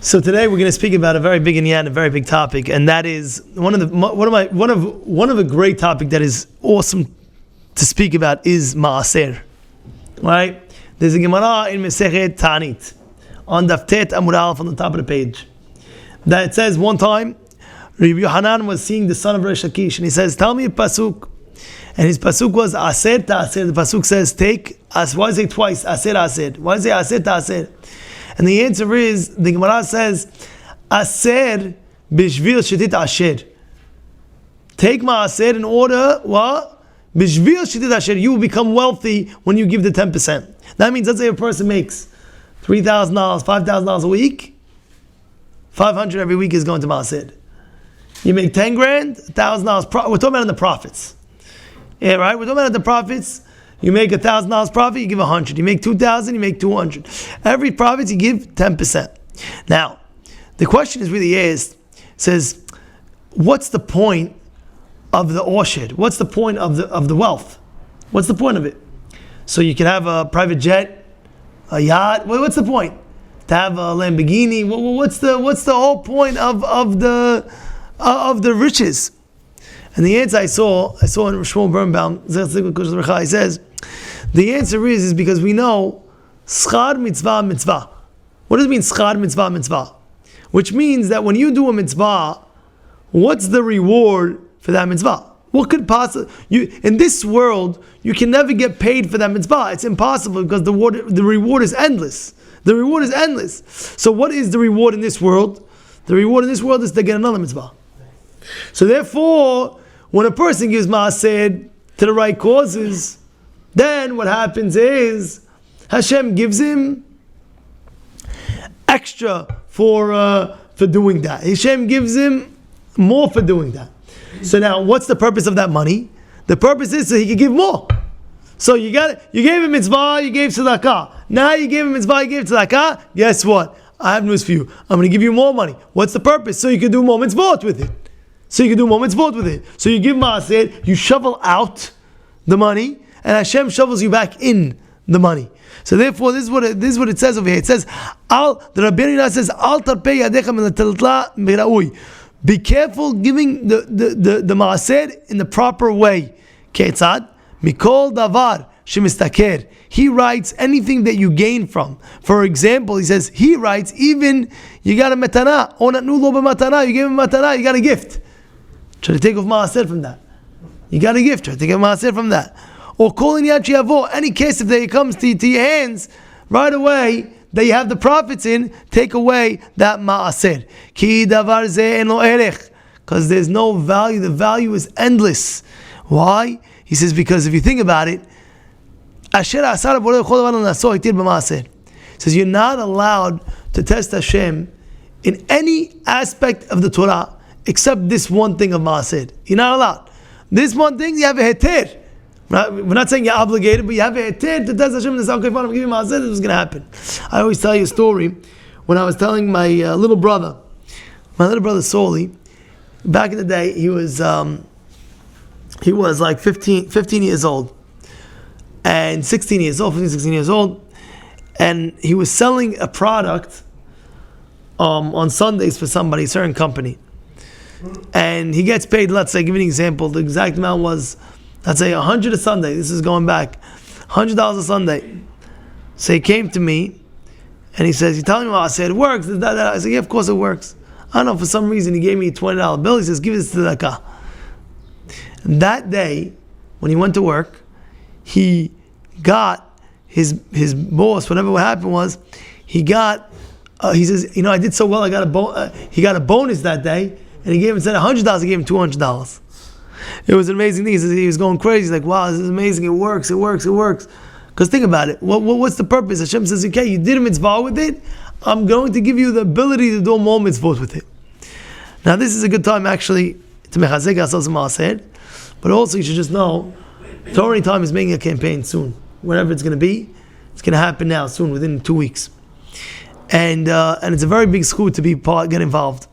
So today we're going to speak about a very big inyan, a very big topic, and that is one of a great topic that is awesome to speak about is Maaser. Right? There's a Gemara in Masechet Ta'anit on Daf Tet Amud Aleph on the top of the page that it says one time Rabbi Yohanan was seeing the son of Reish Lakish and he says, "Tell me a pasuk," and his pasuk was Aser Ta'aser. The pasuk says, "Take." Why does it say twice? Aser Aser. Why does it say Aser Ta'aser? And the answer is, the Gemara says, Aser bishvil shetit asher. Take Maaser in order, what? Bishvil shetit asher. You will become wealthy when you give the 10%. That means, let's say a person makes $3,000, $5,000 a week. $500 every week is going to Maaser. You make 10 grand, $1,000. We're talking about in the profits. Yeah, right? We're talking about the profits. You make $1,000 profit, you give 100. You make 2,000, you make 200. Every profit you give 10%. Now, the question is really says, what's the point of the Oshed? What's the point of the wealth? What's the point of it? So you can have a private jet, a yacht. What's the point? To have a Lamborghini. What's the whole point of the riches? And the answer I saw in Shmuel Birnbaum, he says, the answer is because we know schar mitzvah mitzvah. What does it mean schar mitzvah mitzvah? Which means that when you do a mitzvah, what's the reward for that mitzvah? What could possibly in this world you can never get paid for that mitzvah? It's impossible because the reward is endless. The reward is endless. So what is the reward in this world? The reward in this world is to get another mitzvah. So therefore, when a person gives maaser to the right causes, then what happens is Hashem gives him extra for doing that. Hashem gives him more for doing that. So now, what's the purpose of that money? The purpose is so he can give more. So you gave him mitzvah, you gave tzedakah. Now you gave him mitzvah, you gave tzedakah. Guess what? I have news for you. I'm going to give you more money. What's the purpose? So you can do more mitzvot with it. So you give maaser, you shovel out the money, and Hashem shovels you back in the money. So therefore, this is what it says over here. It says, the Rabbi Yosef says, Al tarpei yadecha min hataltla b'ra'ui. Be careful giving the maaser in the proper way. Ketzad mikol davar shemistaker. He writes anything that you gain from. For example, he says he writes even you got a matana or natnu lo b'matana. You gave him matana, you got a gift. Try to take off maaser from that. You got a gift. Try to take off maaser from that. Or calling yachiyavo. Any case if it comes to your hands right away that you have the profits in, take away that maaser. Ki davar ze eno erech. Because there's no value. The value is endless. Why? He says because if you think about it, asher asar borei chol davar naso hitir b'maaser. Says you're not allowed to test Hashem in any aspect of the Torah except this one thing of Maaser. You're not allowed. This one thing, you have a heter. We're not saying you're obligated, but you have a heter to test Hashem and say, okay, fine, I'm giving you Maaser, this is going to happen. I always tell you a story when I was telling my little brother Soli, back in the day, he was like 15 years old, and 16 years old, and he was selling a product on Sundays for somebody, a certain company. And he gets paid, let's say, give you an example, the exact amount was, let's say, $100 a Sunday. This is going back. $100 a Sunday. So he came to me, and he says, "You telling me what I said? It works." I said, "Yeah, of course it works." I don't know, for some reason, he gave me a $20 bill. He says, "Give this to the tzedakah." That day, when he went to work, he got his boss, whatever what happened was, he says, I did so well, I got he got a bonus that day. And he gave him, instead of $100, he gave him $200. It was an amazing thing. He was going crazy. He's like, wow, this is amazing. It works. Because think about it. What's the purpose? Hashem says, okay, you did a mitzvah with it. I'm going to give you the ability to do more mitzvot with it. Now, this is a good time, actually, to mechazek ourselves in Maaser. But also, you should just know, TorahAnytime is making a campaign soon. Wherever it's going to be, it's going to happen now, soon, within 2 weeks. And it's a very big school to get involved.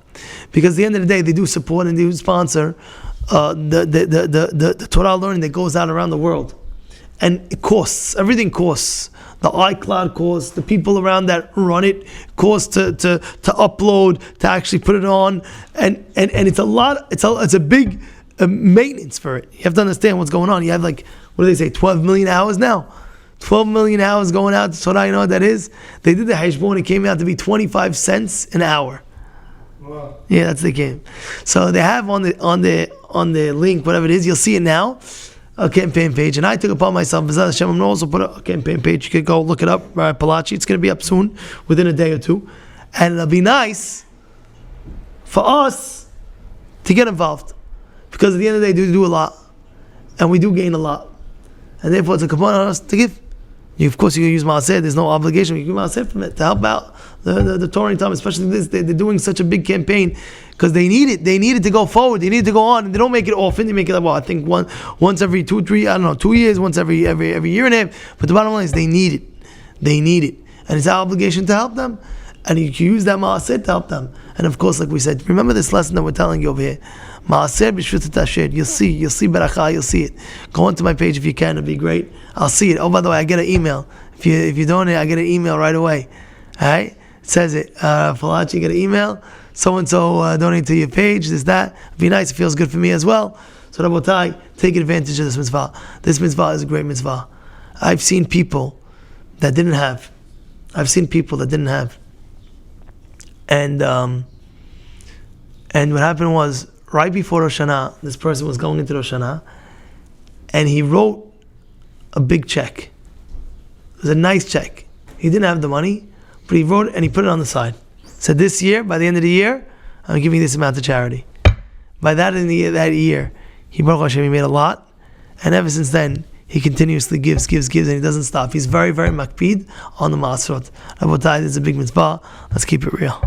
Because at the end of the day, they do support and they do sponsor the Torah learning that goes out around the world. and it costs. Everything costs. The iCloud costs. The people around that run it costs to upload, to actually put it on, and it's a lot. It's a big maintenance for it. You have to understand what's going on. You have what do they say? 12 million hours now. 12 million hours going out to Torah. You know what that is? They did the heshbon. It came out to be 25 cents an hour. Wow. Yeah, that's the game. So they have on the link, whatever it is, you'll see it now, a campaign page. And I took upon myself, Bezrat Hashem, I'm going to also put a campaign page. You could go look it up, Rabbi Palacci. It's going to be up soon, within a day or two. And it'll be nice for us to get involved. Because at the end of the day, we do a lot. And we do gain a lot. And therefore, it's a command on us to give. Of course, you can use Maaser. There's no obligation. You can use Maaser from it to help out the TorahAnytime, especially this. They're doing such a big campaign because they need it. They need it to go forward. They need it to go on. And they don't make it often. They make it, I think once every 2 years, once every year and a half. But the bottom line is they need it. They need it. And it's our obligation to help them. And you can use that Maaser to help them. And of course, like we said, remember this lesson that we're telling you over here. Maaser b'shvut tasher. You'll see beracha. You'll see it. Go onto my page if you can. It'll be great. I'll see it. Oh, by the way, I get an email. If you donate, I get an email right away. All right, it says it. Palacci, get an email. So and so donate to your page. This that. It'd be nice. It feels good for me as well. So Rabotai, take advantage of this mitzvah. This mitzvah is a great mitzvah. I've seen people that didn't have. And what happened was, right before Rosh Hashanah, this person was going into Rosh Hashanah, and he wrote a big check. It was a nice check. He didn't have the money, but he wrote it and he put it on the side. Said, this year, by the end of the year, I'm giving this amount to charity. By that year, he Baruch Hashem, he made a lot, and ever since then, he continuously gives, and he doesn't stop. He's very, very makpid on the Maaserot. Rabotai, this is a big mitzvah. Let's keep it real.